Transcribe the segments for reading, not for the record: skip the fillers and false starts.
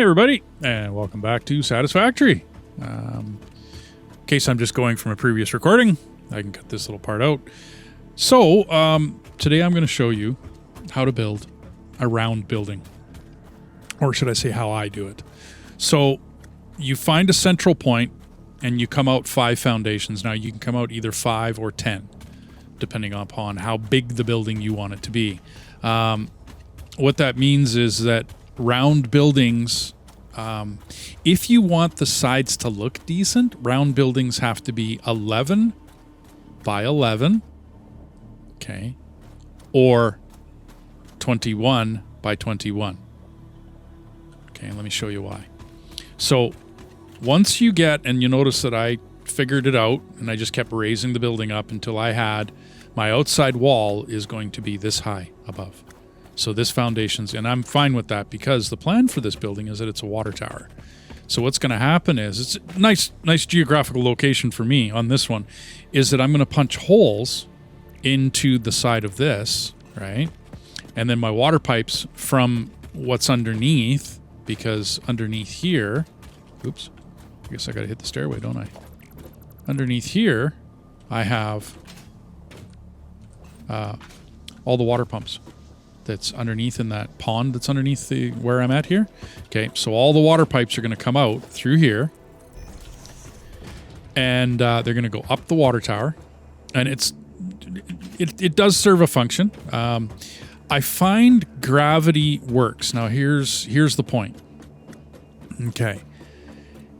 everybody, and welcome back to Satisfactory. In case I'm just going from a previous recording, I can cut this little part out. So, today I'm going to show you how to build a round building. Or should I say how I do it. So, you find a central point, and you come out 5 foundations. Now, you can come out either 5 or 10, depending upon how big the building you want it to be. What that means is that round buildings, if you want the sides to look decent, round buildings have to be 11 by 11, okay, or 21 by 21. Okay, let me show you why. So once you get, and you notice that I figured it out, and I just kept raising the building up until I had my outside wall is going to be this high above. So this foundation's, and I'm fine with that because the plan for this building is that it's a water tower. So what's going to happen is, it's a nice geographical location for me on this one, is that I'm going to punch holes into the side of this, right? And then my water pipes from what's underneath, because underneath here, oops, I guess I got to hit the stairway, don't I? Underneath here, I have all the water pumps that's underneath in that pond that's underneath where I'm at here. Okay, so all the water pipes are going to come out through here, and they're going to go up the water tower, and it does serve a function. I find gravity works. Now here's the point. Okay,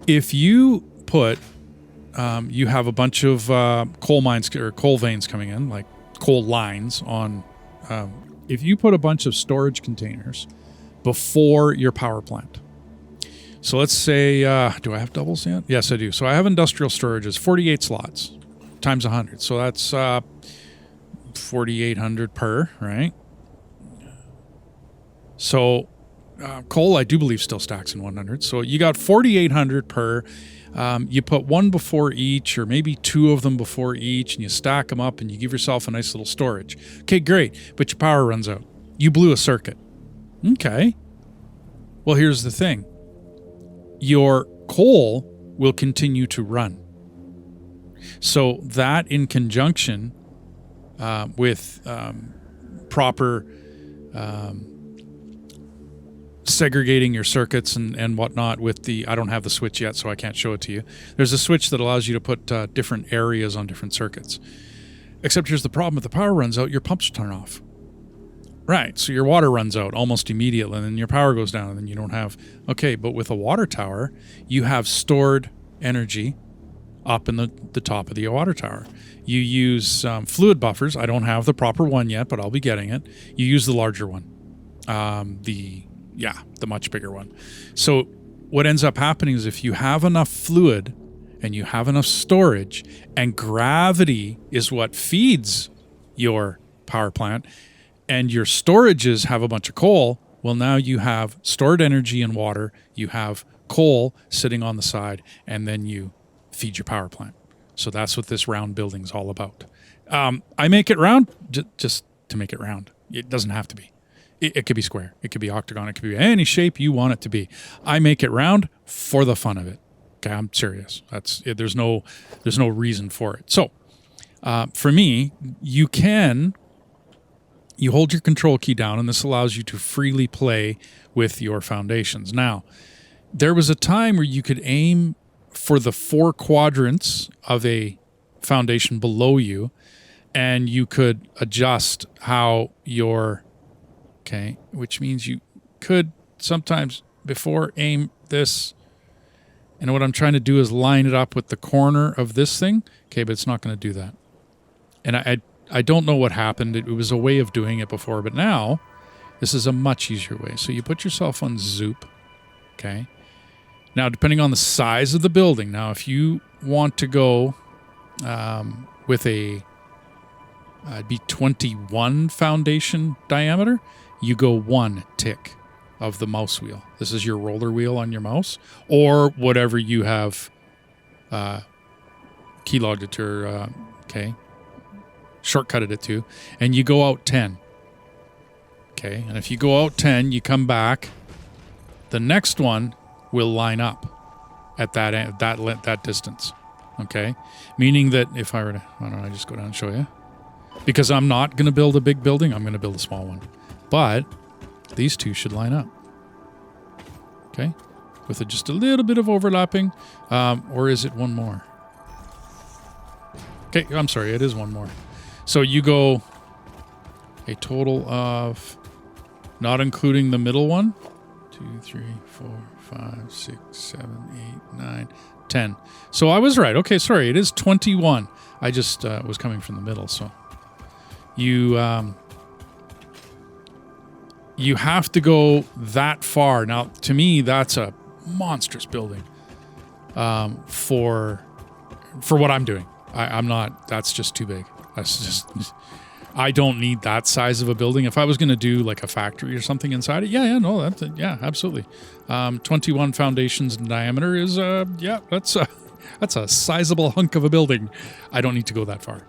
if you put you have a bunch of coal mines or coal veins coming in, like coal lines on. If you put a bunch of storage containers before your power plant, so let's say, do I have doubles yet? Yes, I do. So I have industrial storages, 48 slots times 100. So that's 4,800 per, right? So coal, I do believe, still stacks in 100. So you got 4,800 per. You put one before each, or maybe 2 of them before each, and you stack them up and you give yourself a nice little storage. Okay, great, but your power runs out. You blew a circuit. Okay. Well, here's the thing. Your coal will continue to run. So that, in conjunction with proper segregating your circuits and whatnot with the, I don't have the switch yet, so I can't show it to you. There's a switch that allows you to put different areas on different circuits. Except here's the problem. If the power runs out, your pumps turn off. Right, so your water runs out almost immediately, and then your power goes down, and then you don't have... Okay, but with a water tower, you have stored energy up in the top of the water tower. You use fluid buffers. I don't have the proper one yet, but I'll be getting it. You use the larger one. The much bigger one. So what ends up happening is, if you have enough fluid and you have enough storage, and gravity is what feeds your power plant, and your storages have a bunch of coal, well, now you have stored energy and water, you have coal sitting on the side, and then you feed your power plant. So that's what this round building is all about. I make it round just to make it round. It doesn't have to be. It could be square. It could be octagon. It could be any shape you want it to be. I make it round for the fun of it. Okay, I'm serious. There's no reason for it. So, for me, you hold your control key down, and this allows you to freely play with your foundations. Now, there was a time where you could aim for the 4 quadrants of a foundation below you, and you could adjust how your... Okay, which means you could sometimes before aim this, and what I'm trying to do is line it up with the corner of this thing. Okay, but it's not going to do that. And I don't know what happened. It was a way of doing it before, but now this is a much easier way. So you put yourself on zoop. Okay. Now, depending on the size of the building, now if you want to go with it'd be 21 foundation diameter, you go 1 tick of the mouse wheel. This is your roller wheel on your mouse, or whatever you have keylogged it to, shortcutted it to, and you go out 10. Okay, and if you go out 10, you come back the next one will line up at that distance. Okay, meaning that if I were to, why don't I just go down and show you? Because I'm not going to build a big building, I'm going to build a small one. But these two should line up. Okay, with just a little bit of overlapping, or is it one more? Okay, I'm sorry, it is one more. So you go a total of, not including the middle one, 2, 3, 4, 5, 6, 7, 8, 9, 10. So I was right. Okay, sorry, it is 21. I just was coming from the middle, so you have to go that far. Now, to me, that's a monstrous building for what I'm doing. I'm not. That's just too big. That's just. I don't need that size of a building. If I was going to do like a factory or something inside it, yeah, absolutely. 21 foundations in diameter is that's a sizable hunk of a building. I don't need to go that far.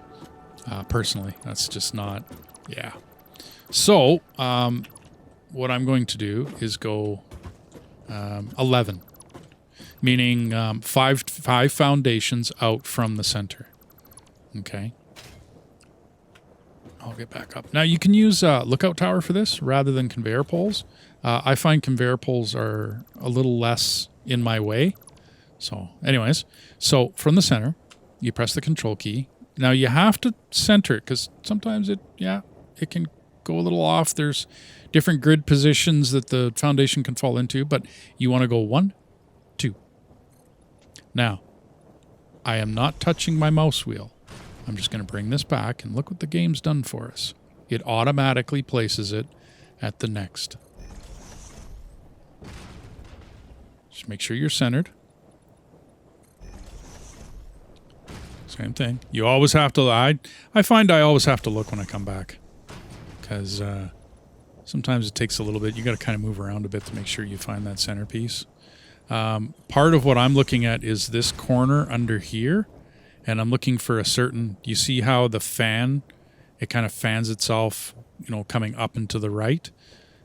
Personally, that's just not. Yeah. So, what I'm going to do is go 11, meaning five foundations out from the center. Okay. I'll get back up. Now, you can use lookout tower for this rather than conveyor poles. I find conveyor poles are a little less in my way. So, anyways, so from the center, you press the control key. Now, you have to center it because sometimes it can go a little off. There's different grid positions that the foundation can fall into, but you want to go 1, 2. Now, I am not touching my mouse wheel. I'm just going to bring this back and look what the game's done for us. It automatically places it at the next. Just make sure you're centered. Same thing. You always have to, I find I always have to look when I come back. Because sometimes it takes a little bit. You got to kind of move around a bit to make sure you find that centerpiece. Part of what I'm looking at is this corner under here. And I'm looking for a certain, you see how the fan, it kind of fans itself, coming up and to the right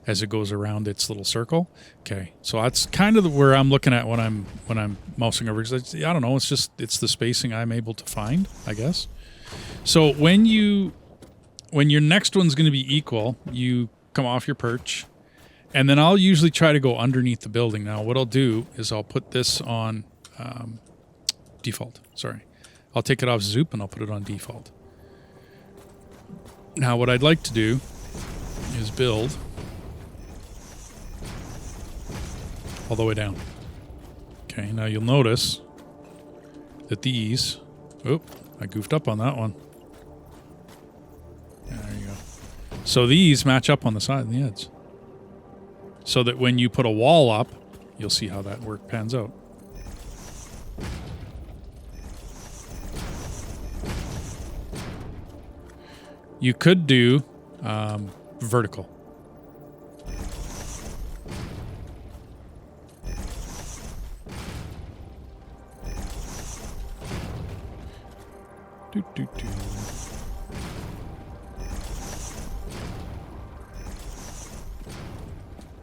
as it goes around its little circle. Okay, so that's kind of where I'm looking at when I'm mousing over. Because I don't know, it's the spacing I'm able to find, I guess. So when your next one's going to be equal, you come off your perch, and then I'll usually try to go underneath the building. Now, what I'll do is I'll put this on default. Sorry. I'll take it off Zoop and I'll put it on default. Now, what I'd like to do is build all the way down. Okay, now you'll notice that these... Oh, I goofed up on that one. Yeah, there you go. So these match up on the side and the edge. So that when you put a wall up, you'll see how that work pans out. You could do vertical.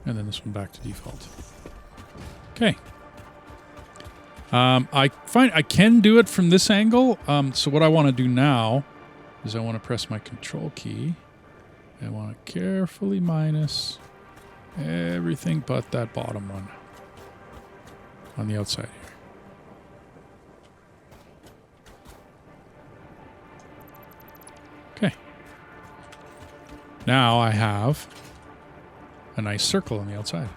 And then this one back to default. Okay. I find I can do it from this angle. So what I want to do now is I want to press my control key. I want to carefully minus everything but that bottom one on the outside here. Okay. Now I have a nice circle on the outside.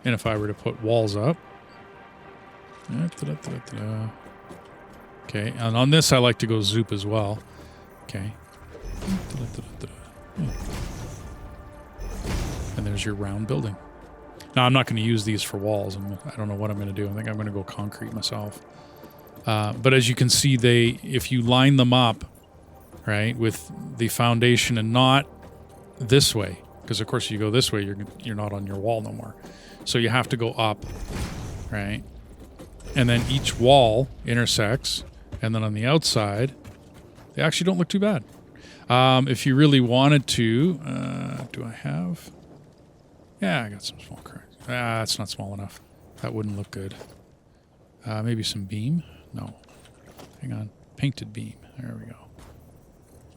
And if I were to put walls up, okay, and on this I like to go Zoop as well. Okay. And there's your round building. Now I'm not going to use these for walls. I don't know what I'm going to do. I think I'm going to go concrete myself. But as you can see, if you line them up, right, with the foundation and not this way, because of course you go this way, you're not on your wall no more. So you have to go up, right? And then each wall intersects, and then on the outside, they actually don't look too bad. If you really wanted to, do I have? Yeah, I got some small cracks. Ah, it's not small enough. That wouldn't look good. Maybe some beam? No. Hang on. Painted beam. There we go.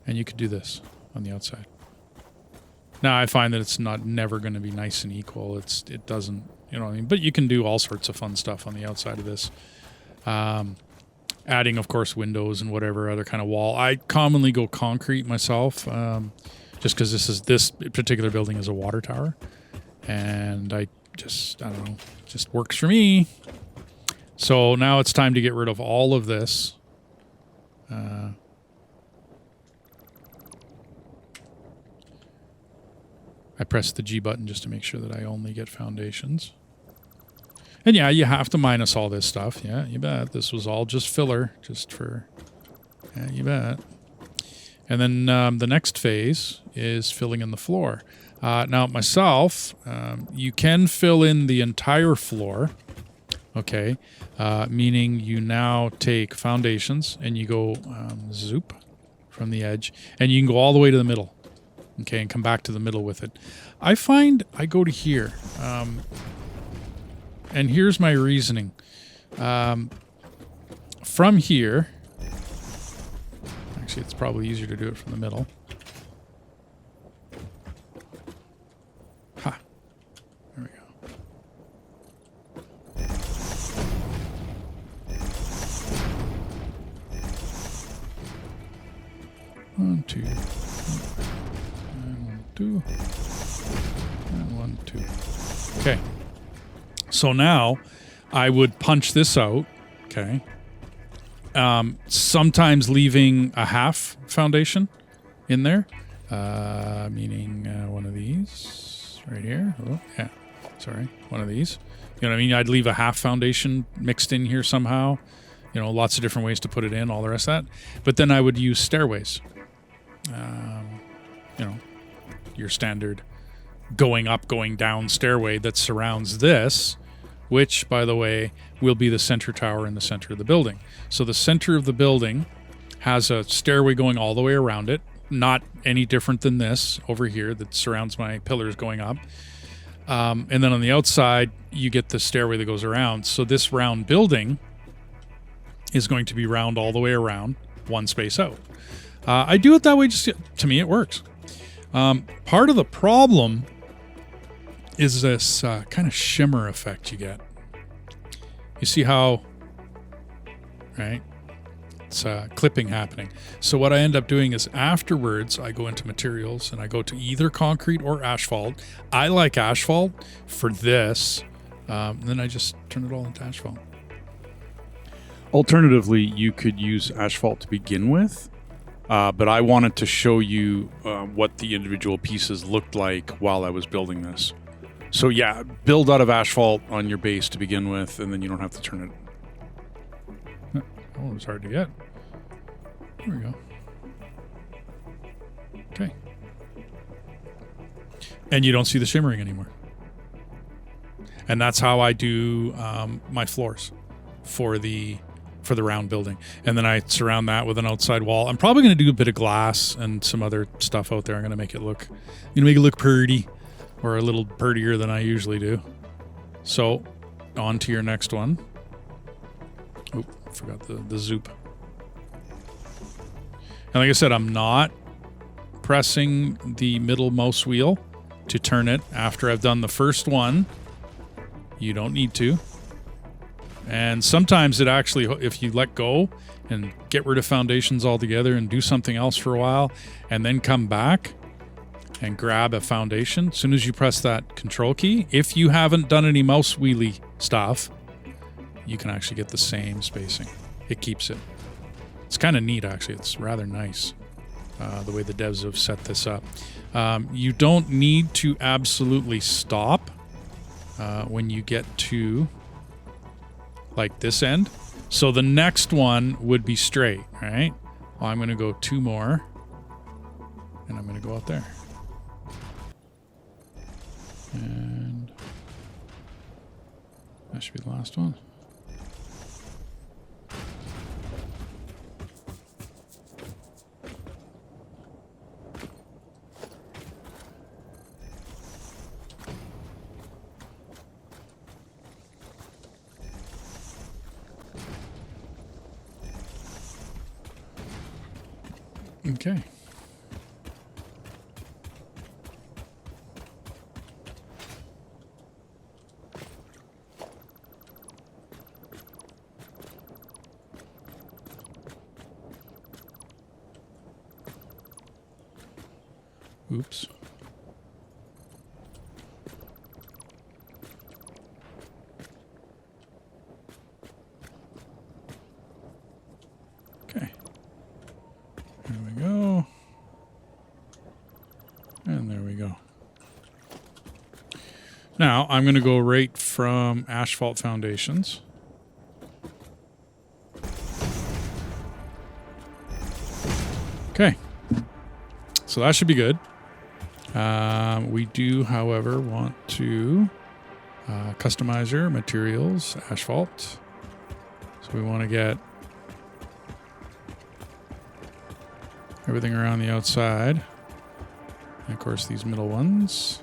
And you could do this on the outside. Now, I find that it's never going to be nice and equal. It doesn't, you know what I mean? But you can do all sorts of fun stuff on the outside of this. Adding, of course, windows and whatever other kind of wall. I commonly go concrete myself, just because this particular building is a water tower. And I don't know, just works for me. So now it's time to get rid of all of this. I press the G button just to make sure that I only get foundations. And yeah, you have to minus all this stuff. Yeah, you bet. This was all just filler, just for... Yeah, you bet. And then the next phase is filling in the floor. Now, myself, you can fill in the entire floor, okay? Meaning you now take foundations and you go zoop from the edge, and you can go all the way to the middle. Okay, and come back to the middle with it. I find I go to here. And here's my reasoning. From here... Actually, it's probably easier to do it from the middle. Ha. There we go. One, two. Two, and 1, 2. Okay. So now I would punch this out. Okay. Sometimes leaving a half foundation in there, meaning one of these right here. Oh, yeah. Sorry. One of these. You know what I mean? I'd leave a half foundation mixed in here somehow. You know, lots of different ways to put it in, all the rest of that. But then I would use stairways. You know, your standard going up, going down stairway that surrounds this, which, by the way, will be the center tower in the center of the building. So the center of the building has a stairway going all the way around it, not any different than this over here that surrounds my pillars going up. And then on the outside, you get the stairway that goes around. So this round building is going to be round all the way around, one space out. I do it that way just to me, it works. Part of the problem is this kind of shimmer effect you get. You see how, right? It's clipping happening. So what I end up doing is afterwards, I go into materials and I go to either concrete or asphalt. I like asphalt for this. Then I just turn it all into asphalt. Alternatively, you could use asphalt to begin with. But I wanted to show you what the individual pieces looked like while I was building this. So yeah, build out of asphalt on your base to begin with, and then you don't have to turn it. Oh, it was hard to get. There we go. Okay. And you don't see the shimmering anymore. And that's how I do my floors for the round building. And then I surround that with an outside wall. I'm probably going to do a bit of glass and some other stuff out there. I'm going to make it look pretty, or a little prettier than I usually do. So on to your next one. Oh, forgot the zoop. And like I said, I'm not pressing the middle mouse wheel to turn it after I've done the first one. You don't need to. And sometimes it actually, if you let go and get rid of foundations altogether and do something else for a while and then come back and grab a foundation, as soon as you press that control key, if you haven't done any mouse wheelie stuff, you can actually get the same spacing. It keeps it. It's kind of neat, actually. It's rather nice the way the devs have set this up. You don't need to absolutely stop when you get to like this end. So the next one would be straight, right? Well, I'm going to go 2 more and I'm going to go out there. And that should be the last one. Okay. Oops. Okay. There we go. And there we go. Now, I'm going to go right from asphalt foundations. Okay. So that should be good. We do, however, want to customizer, materials, asphalt. So we want to get everything around the outside. And of course, these middle ones.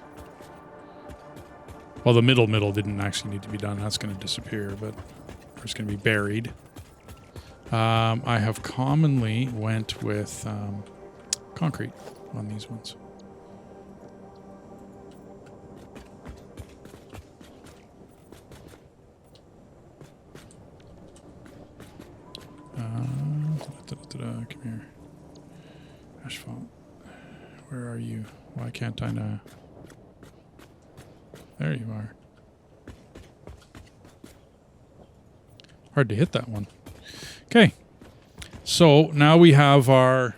Well, the middle didn't actually need to be done. That's going to disappear, but it's going to be buried. I have commonly went with concrete on these ones. Come here. Asphalt. Where are you? Why can't I now? There you are. Hard to hit that one. Okay. So now we have our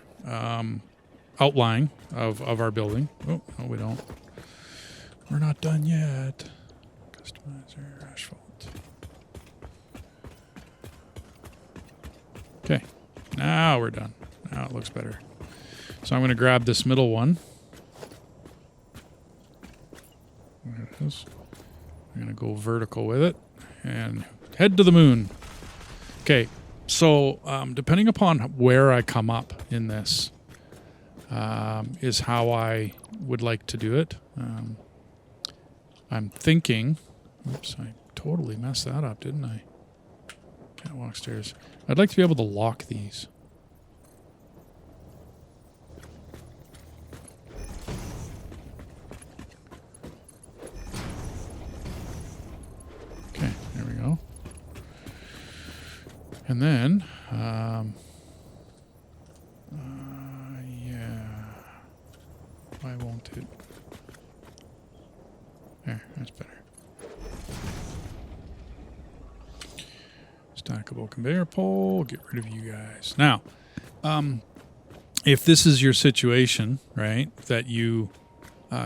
outline of our building. Oh, no, we don't. We're not done yet. Customizer, asphalt. Okay. Now we're done. Now it looks better. So I'm going to grab this middle one. There it is. I'm going to go vertical with it and head to the moon. Okay. So depending upon where I come up in this is how I would like to do it. I'm thinking... Oops, I totally messed that up, didn't I? Can't walk stairs. I'd like to be able to lock these. Okay, there we go. And then, yeah. Why won't it? There, that's better. Stackable conveyor pole. Get rid of you guys. Now, if this is your situation, right, that you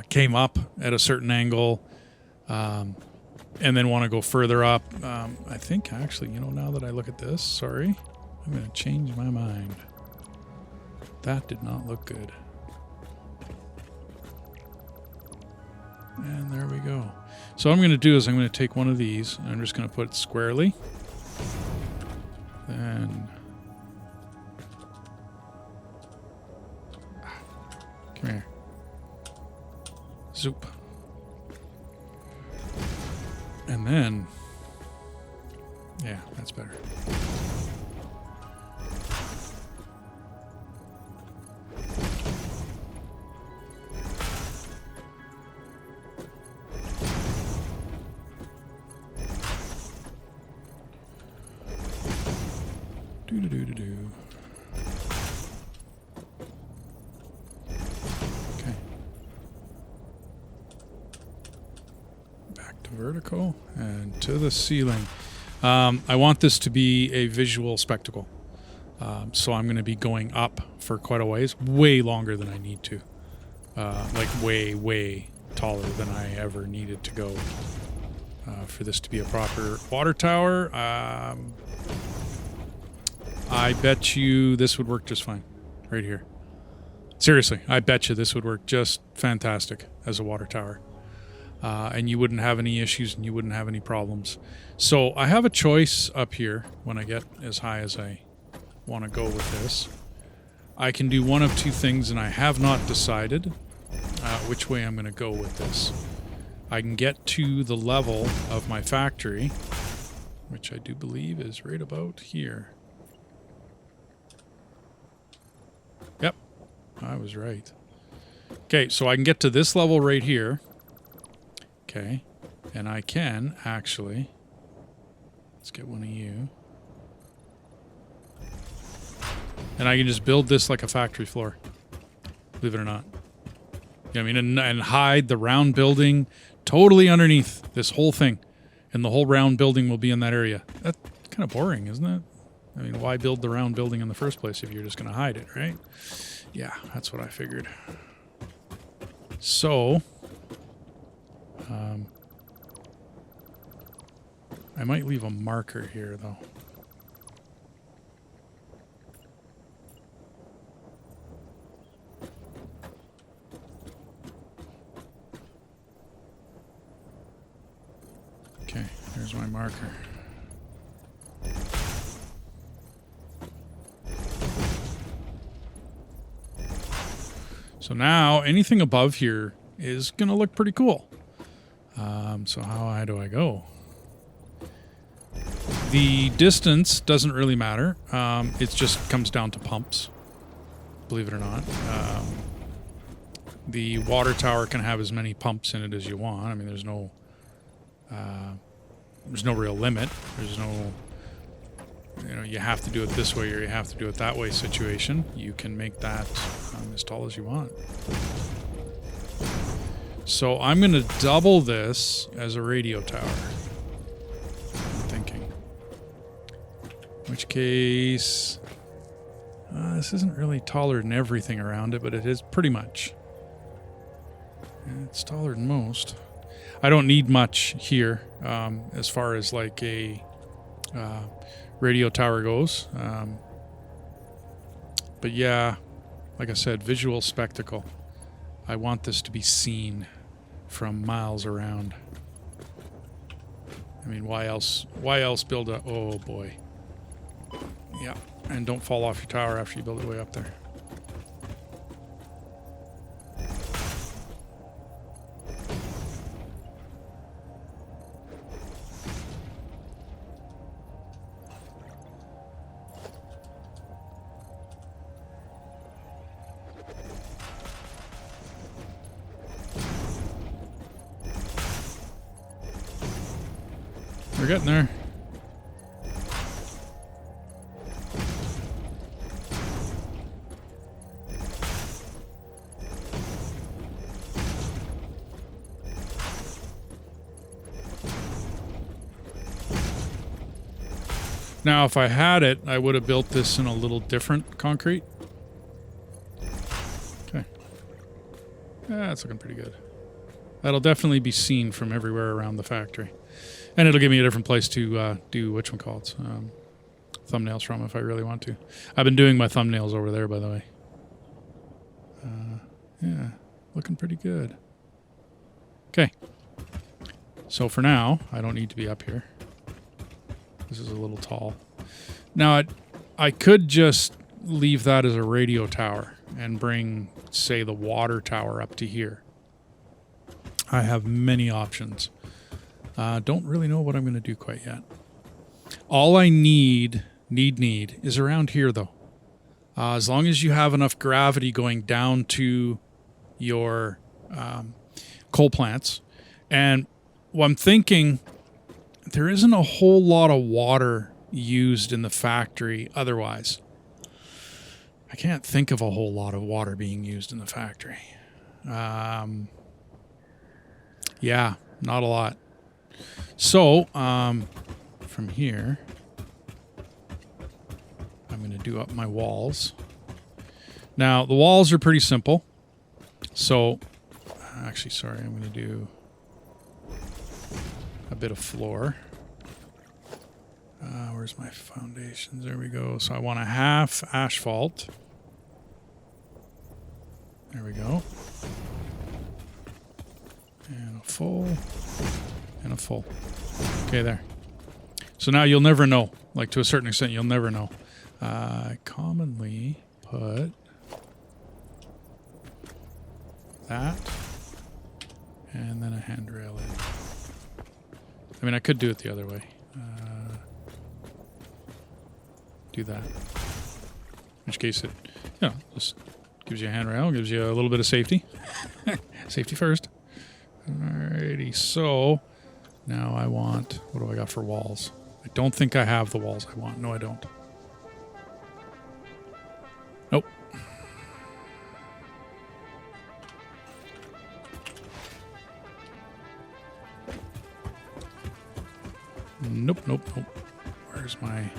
came up at a certain angle and then want to go further up, I think actually, now that I look at this, sorry, I'm going to change my mind. That did not look good. And there we go. So what I'm going to do is I'm going to take one of these and I'm just going to put it squarely. Then come here. Zoop. And then yeah, that's better. Do. Okay. Back to vertical and to the ceiling. I want this to be a visual spectacle. So I'm going to be going up for quite a ways, way longer than I need to. Like way taller than I ever needed to go for this to be a proper water tower. I bet you this would work just fine right here. Seriously, I bet you this would work just fantastic as a water tower. And you wouldn't have any issues and you wouldn't have any problems. So I have a choice up here when I get as high as I want to go with this. I can do one of two things and I have not decided which way I'm going to go with this. I can get to the level of my factory, which I do believe is right about here. Yep, I was right. Okay, so I can get to this level right here. Okay, and I can actually... Let's get one of you. And I can just build this like a factory floor. Believe it or not. I mean, and hide the round building totally underneath this whole thing. And the whole round building will be in that area. That's kind of boring, isn't it? I mean, why build the round building in the first place if you're just going to hide it, right? Yeah, that's what I figured. So, I might leave a marker here, though. Okay, there's my marker. So now anything above here is going to look pretty cool. So how high do I go? The distance doesn't really matter. It just comes down to pumps, believe it or not. The water tower can have as many pumps in it as you want. I mean, there's no real limit. There's no, you have to do it this way or you have to do it that way situation. You can make that as tall as you want. So I'm going to double this as a radio tower. I'm thinking. In which case, this isn't really taller than everything around it, but it is pretty much. It's taller than most. I don't need much here as far as like a radio tower goes. But yeah, like I said, visual spectacle. I want this to be seen from miles around. I mean, why else build a... Oh, boy. Yeah, and don't fall off your tower after you build it way up there. We're getting there. Now, if I had it, I would have built this in a little different concrete. Okay. Yeah, that's looking pretty good. That'll definitely be seen from everywhere around the factory. And it'll give me a different place to do whatchamacallits, thumbnails from if I really want to. I've been doing my thumbnails over there, by the way. Yeah, looking pretty good. Okay. So for now, I don't need to be up here. This is a little tall. Now, I could just leave that as a radio tower and bring, say, the water tower up to here. I have many options. Don't really know what I'm going to do quite yet. All I need is around here, though. As long as you have enough gravity going down to your coal plants. And what I'm thinking, there isn't a whole lot of water used in the factory otherwise. I can't think of a whole lot of water being used in the factory. Yeah, not a lot. So, from here, I'm going to do up my walls. Now, the walls are pretty simple. So, actually, sorry, I'm going to do a bit of floor. Where's my foundations? There we go. So I want a half asphalt. There we go. And a full. And a full. Okay, there. So now you'll never know. Like, to a certain extent, you'll never know. I commonly put that and then a handrail in. I mean, I could do it the other way. Do that. In which case it, just Gives you a handrail, gives you a little bit of safety. Safety first. Alrighty, so now I want, what do I got for walls? I don't think I have the walls I want. No, I don't. Nope. Nope, nope, nope. Where's my...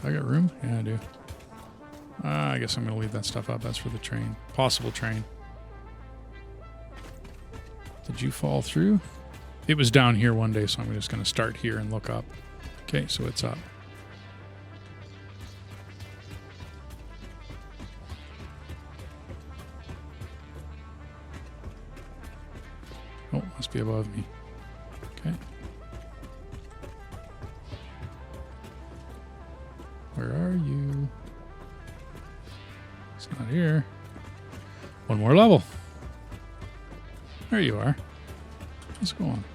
Do I got room? Yeah, I do. I guess I'm going to leave that stuff up. That's for the train. Possible train. Did you fall through? It was down here one day, so I'm just going to start here and look up. Okay, so it's up. Oh, must be above me. Okay. Where are you? It's not here. One more level. There you are. Let's go on.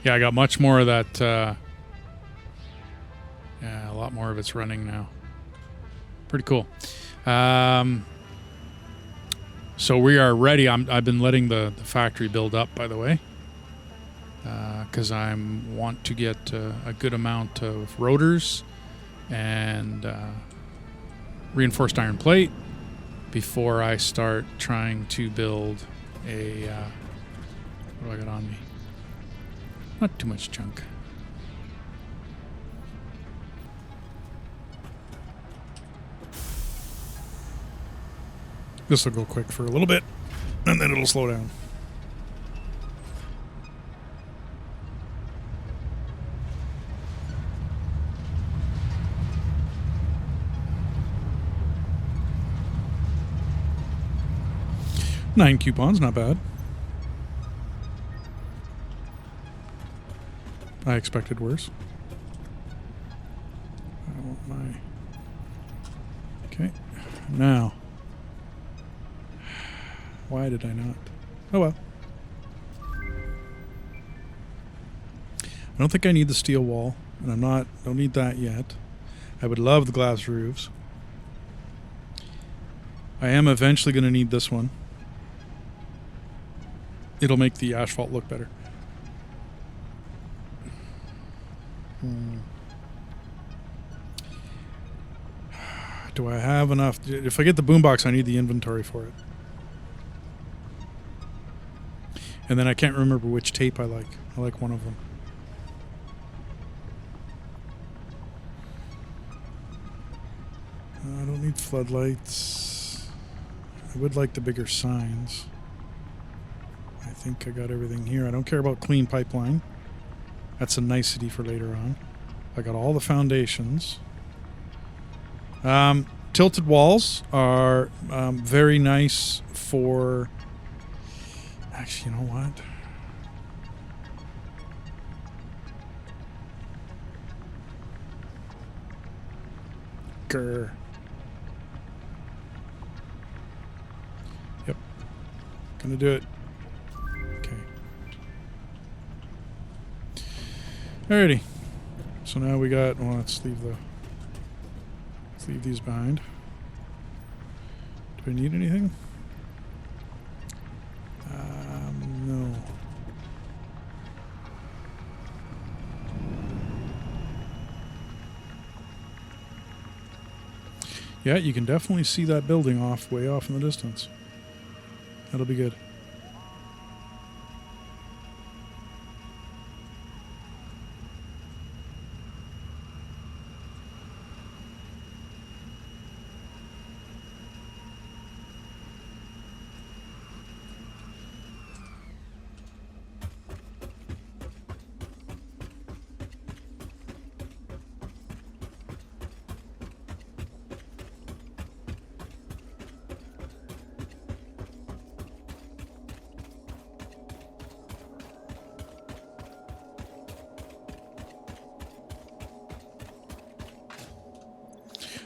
Yeah, I got much more of that. Yeah, a lot more of it's running now. Pretty cool. So we are ready. I've been letting the factory build up, by the way, because I want to get a good amount of rotors and reinforced iron plate before I start trying to build a... what do I got on me? Not too much junk. This will go quick for a little bit, and then it'll slow down. Nine coupons, not bad. I expected worse. I want my... Okay, now... Why did I not? Oh well. I don't think I need the steel wall, and don't need that yet. I would love the glass roofs. I am eventually going to need this one. It'll make the asphalt look better. Do I have enough? If I get the boombox, I need the inventory for it. And then I can't remember which tape I like. I like one of them. I don't need floodlights. I would like the bigger signs. I think I got everything here. I don't care about clean pipeline. That's a nicety for later on. I got all the foundations. Tilted walls are very nice for... Actually, you know what? Grr. Yep. Gonna do it. Okay. Alrighty. So now we got... Well, let's leave these behind. Do I need anything? No. Yeah, you can definitely see that building way off in the distance. That'll be good.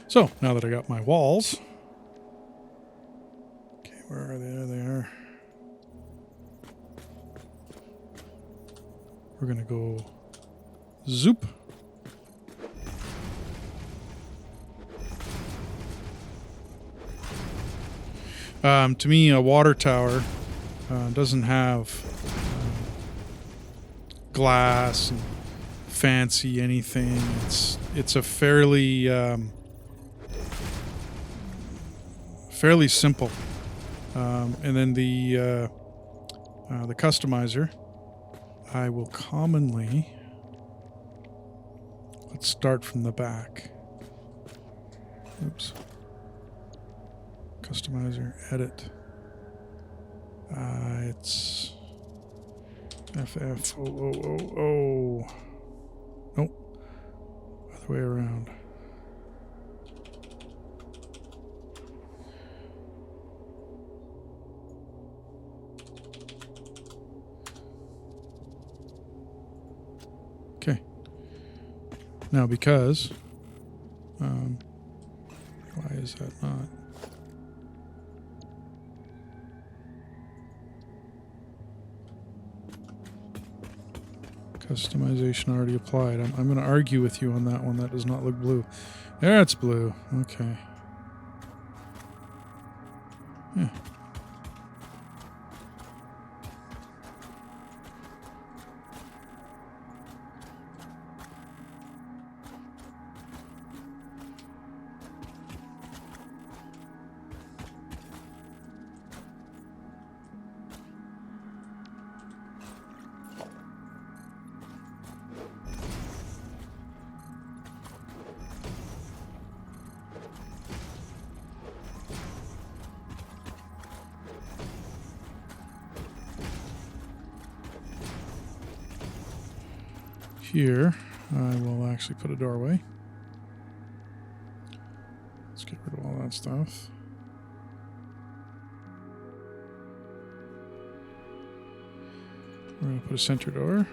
So, now that I got my walls... Okay, where are they? There they are. We're going to go zoop. To me, a water tower doesn't have glass and fancy anything. It's a fairly fairly simple. And then the customizer, I will commonly, let's start from the back. Oops. Customizer, edit. It's FFOOOO. Nope. Other way around. Okay. Now because, why is that not? Customization already applied. I'm going to argue with you on that one. That does not look blue. There, it's blue. Okay. Yeah. Here, I will actually put a doorway. Let's get rid of all that stuff. We're going to put a center door.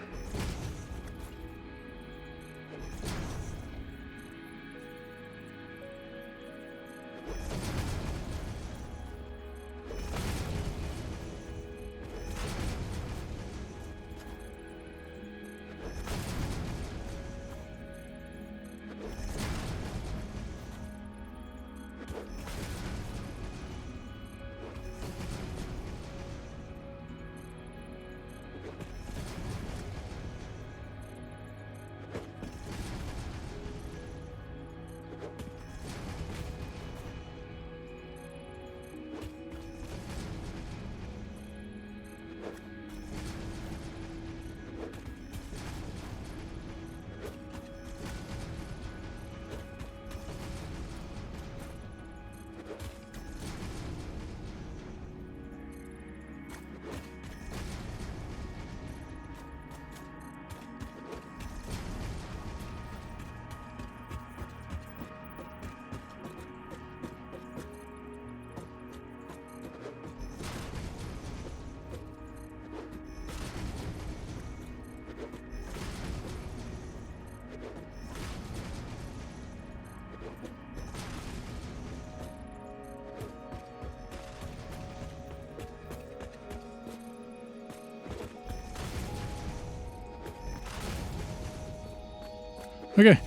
Okay.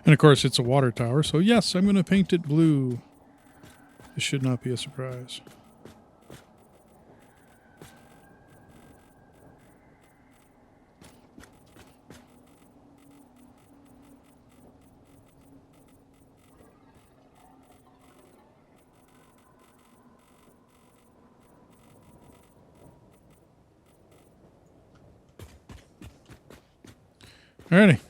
And of course, it's a water tower, so yes, I'm going to paint it blue. This should not be a surprise. Alrighty.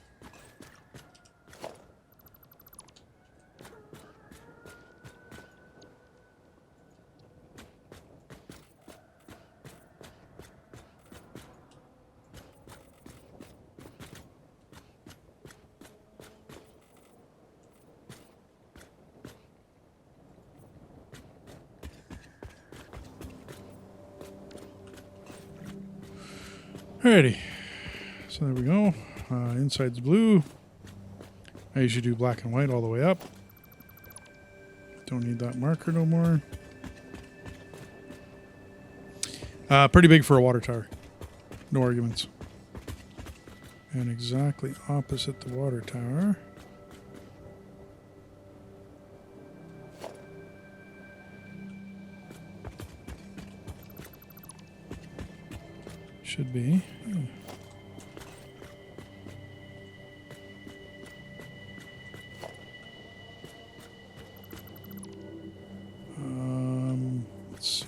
Alrighty. So there we go. Inside's blue. I usually do black and white all the way up. Don't need that marker no more. Pretty big for a water tower. No arguments. And exactly opposite the water tower. Should be. Let's see.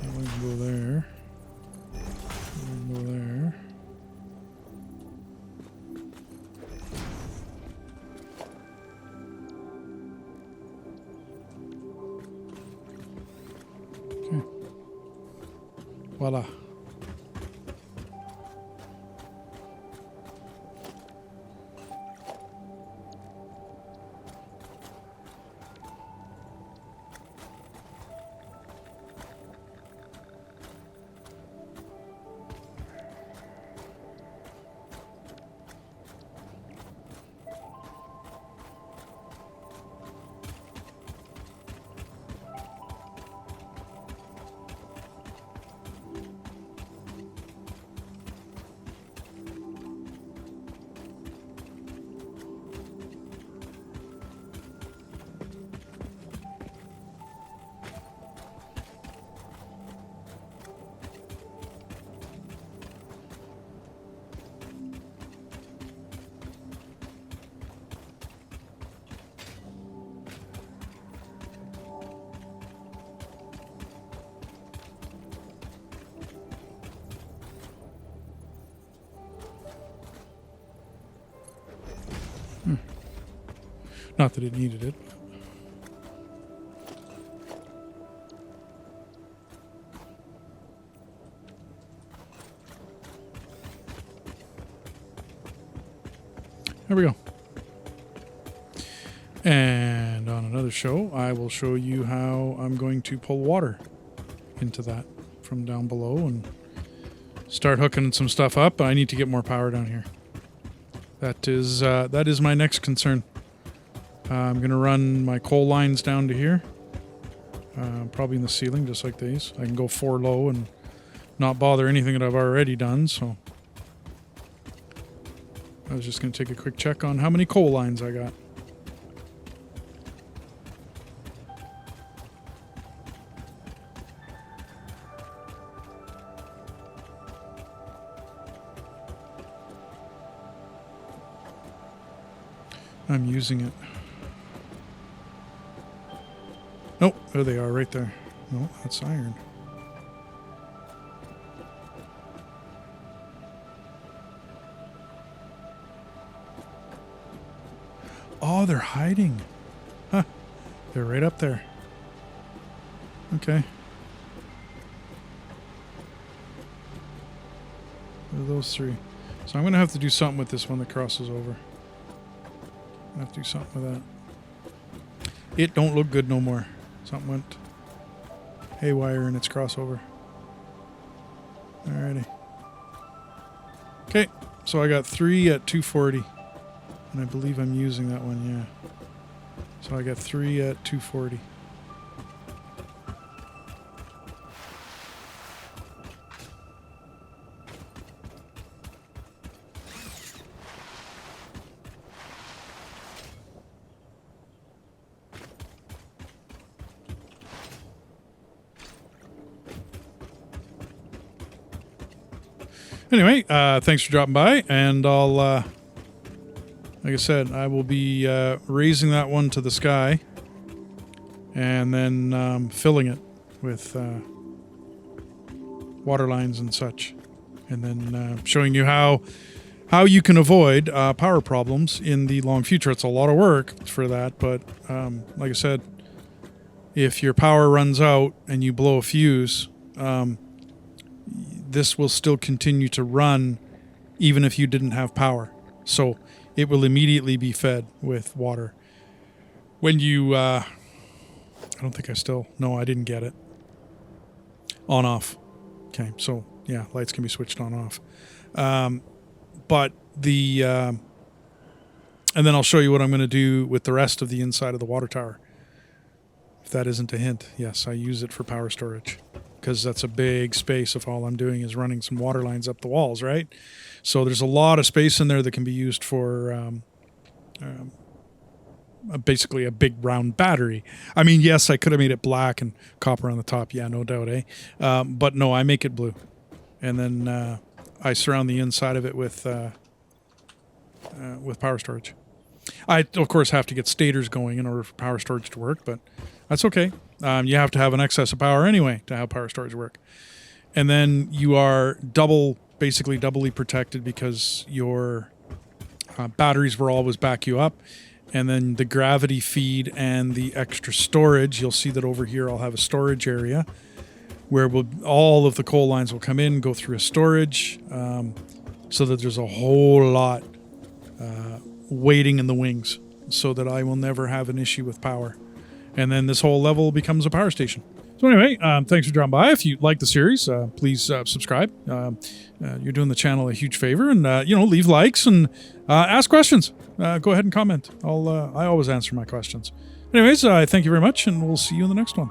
That one can go there. That one can go there. Okay. Voila. Not that it needed it. There we go. And on another show, I will show you how I'm going to pull water into that from down below and start hooking some stuff up. I need to get more power down here. That is my next concern. I'm going to run my coal lines down to here. Probably in the ceiling, just like these. I can go 4 low and not bother anything that I've already done. So I was just going to take a quick check on how many coal lines I got. I'm using it. Nope, there they are right there. No, that's iron. Oh, they're hiding. Huh. They're right up there. Okay. What are those 3? So I'm going to have to do something with this one that crosses over. I have to do something with that. It don't look good no more. Something went haywire in its crossover. Alrighty. Okay, so I got 3 at 240. And I believe I'm using that one, yeah. So I got 3 at 240. Anyway, thanks for dropping by, and I'll, like I said, I will be raising that one to the sky, and then filling it with water lines and such, and then showing you how you can avoid power problems in the long future. It's a lot of work for that, but like I said, if your power runs out and you blow a fuse, this will still continue to run even if you didn't have power. So it will immediately be fed with water. When you, I don't think I still, no, I didn't get it. On, off. Okay, so Yeah, lights can be switched on off. But the and then I'll show you what I'm going to do with the rest of the inside of the water tower. If that isn't a hint, yes, I use it for power storage because that's a big space if all I'm doing is running some water lines up the walls, right? So there's a lot of space in there that can be used for basically a big round battery. I mean, yes, I could have made it black and copper on the top. Yeah, no doubt, eh? But no, I make it blue. And then I surround the inside of it with power storage. I, of course, have to get stators going in order for power storage to work, but that's okay. You have to have an excess of power anyway to have power storage work. And then you are basically doubly protected because your batteries will always back you up. And then the gravity feed and the extra storage, you'll see that over here I'll have a storage area where all of the coal lines will come in, go through a storage, so that there's a whole lot waiting in the wings so that I will never have an issue with power. And then this whole level becomes a power station. So anyway, thanks for dropping by. If you like the series, please subscribe. You're doing the channel a huge favor, and leave likes and ask questions. Go ahead and comment. I always answer my questions. Anyways, thank you very much, and we'll see you in the next one.